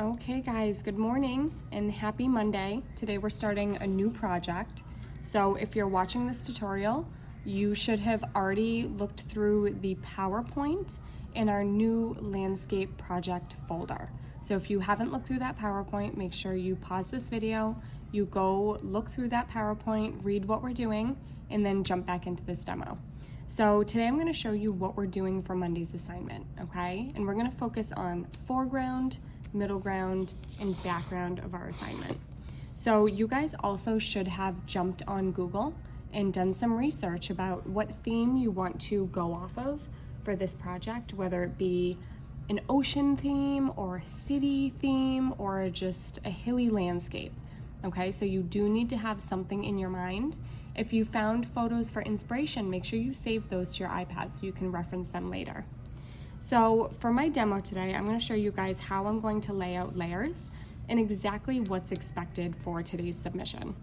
Okay guys, good morning and happy Monday. Today we're starting a new project. So if you're watching this tutorial, you should have already looked through the PowerPoint in our new landscape project folder. So if you haven't looked through that PowerPoint, make sure you pause this video, you go look through that PowerPoint, read what we're doing, and then jump back into this demo. So today I'm going to show you what we're doing for Monday's assignment, okay? And we're going to focus on foreground, middle ground, and background of our assignment. So you guys also should have jumped on Google and done some research about what theme you want to go off of for this project, whether it be an ocean theme or a city theme or just a hilly landscape. Okay, so you do need to have something in your mind. If you found photos for inspiration, make sure you save those to your iPad so you can reference them later. So for my demo today, I'm going to show you guys how I'm going to lay out layers and exactly what's expected for today's submission.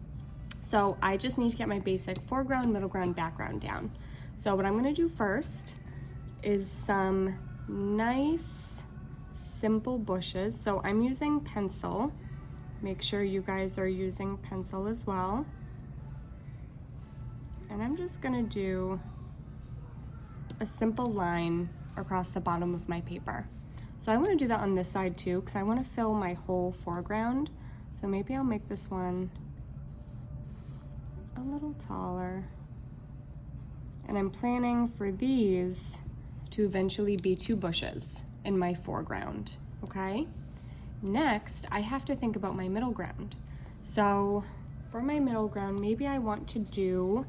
So I just need to get my basic foreground, middle ground, background down. So what I'm going to do first is some nice, simple bushes. So I'm using pencil. Make sure you guys are using pencil as well. And I'm just going to do a simple line across the bottom of my paper. So I want to do that on this side too because I want to fill my whole foreground. So maybe I'll make this one a little taller. And I'm planning for these to eventually be 2 bushes in my foreground, okay? Next, I have to think about my middle ground. So for my middle ground, maybe I want to do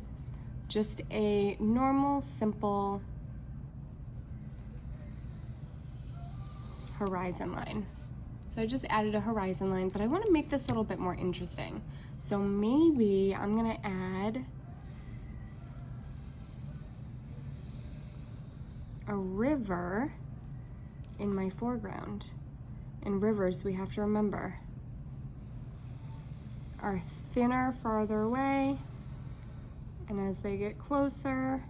just a normal, simple horizon line. So I just added a horizon line, but I want to make this a little bit more interesting. So maybe I'm going to add a river in my foreground. And rivers, we have to remember, are thinner farther away, and as they get closer,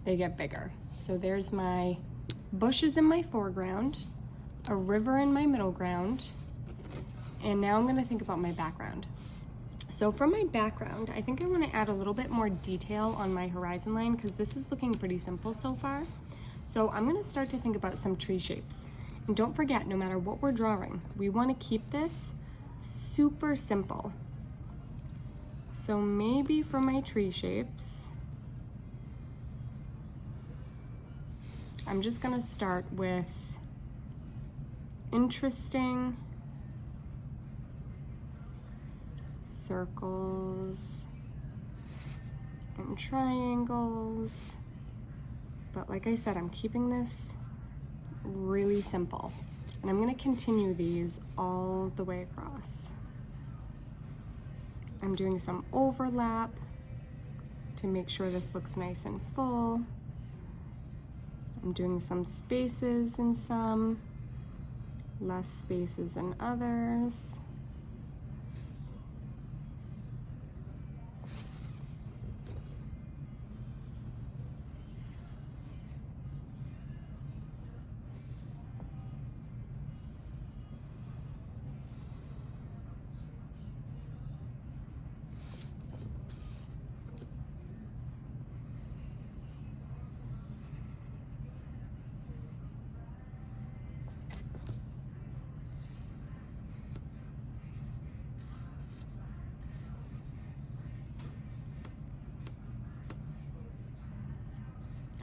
they get bigger. So there's my bushes in my foreground, a river in my middle ground, and now I'm going to think about my background. So for my background, I think I want to add a little bit more detail on my horizon line because this is looking pretty simple so far. So I'm going to start to think about some tree shapes. And don't forget, no matter what we're drawing, we want to keep this super simple. So maybe for my tree shapes, I'm just going to start with interesting circles and triangles. But like I said, I'm keeping this really simple. And I'm going to continue these all the way across. I'm doing some overlap to make sure this looks nice and full. I'm doing some spaces in some, less spaces in others.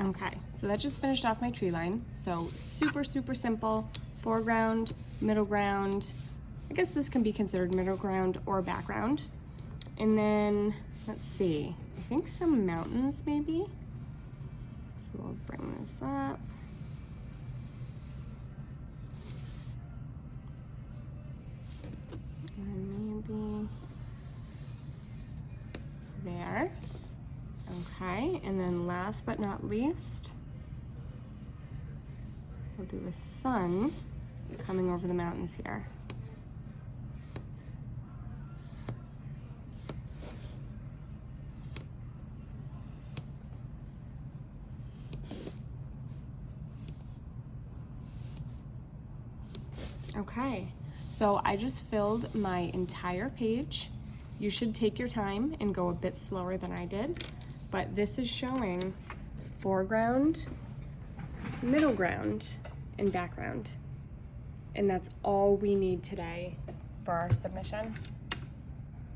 Okay, so that just finished off my tree line. So super, super simple, foreground, middle ground. I guess this can be considered middle ground or background. And then, let's see, I think some mountains maybe. So we'll bring this up. And maybe there. Okay, and then last but not least, we'll do a sun coming over the mountains here. Okay, So I just filled my entire page. You should take your time and go a bit slower than I did, but this is showing foreground, middle ground, and background. And that's all we need today for our submission.